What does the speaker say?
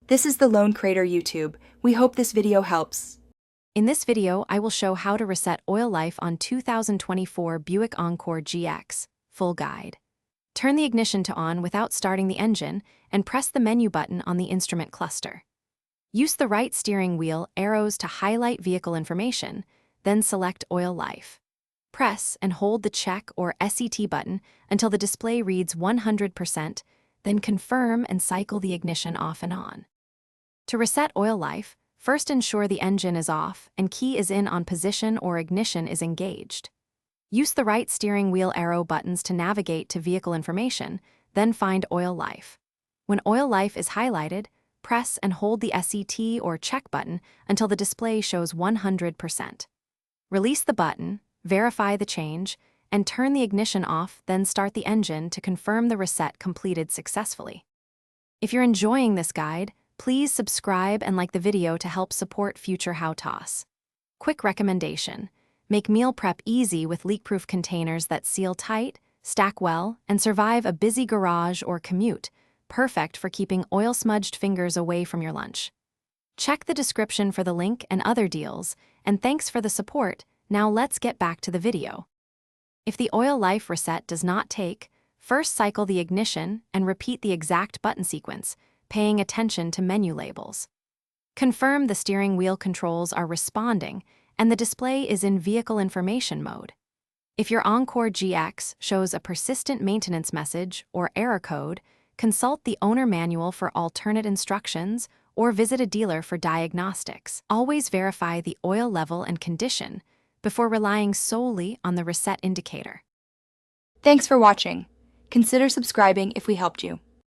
This is the Lone Crater YouTube. We hope this video helps. In this video, I will show how to reset oil life on 2024 Buick Encore GX, full guide. Turn the ignition to on without starting the engine and press the menu button on the instrument cluster. Use the right steering wheel arrows to highlight vehicle information, then select oil life. Press and hold the check or SET button until the display reads 100%, then confirm and cycle the ignition off and on. To reset oil life, first ensure the engine is off and key is in on position or ignition is engaged. Use the right steering wheel arrow buttons to navigate to vehicle information, then find oil life. When oil life is highlighted, press and hold the SET or check button until the display shows 100%. Release the button, verify the change, and turn the ignition off, then start the engine to confirm the reset completed successfully. If you're enjoying this guide, please subscribe and like the video to help support future how-tos. Quick recommendation: make meal prep easy with leak-proof containers that seal tight, stack well, and survive a busy garage or commute, perfect for keeping oil-smudged fingers away from your lunch. Check the description for the link and other deals, and thanks for the support. Now let's get back to the video. If the oil life reset does not take, first cycle the ignition and repeat the exact button sequence, paying attention to menu labels. Confirm the steering wheel controls are responding and the display is in vehicle information mode. If your Encore GX shows a persistent maintenance message or error code, consult the owner manual for alternate instructions or visit a dealer for diagnostics. Always verify the oil level and condition before relying solely on the reset indicator. Thanks for watching. Consider subscribing if we helped you.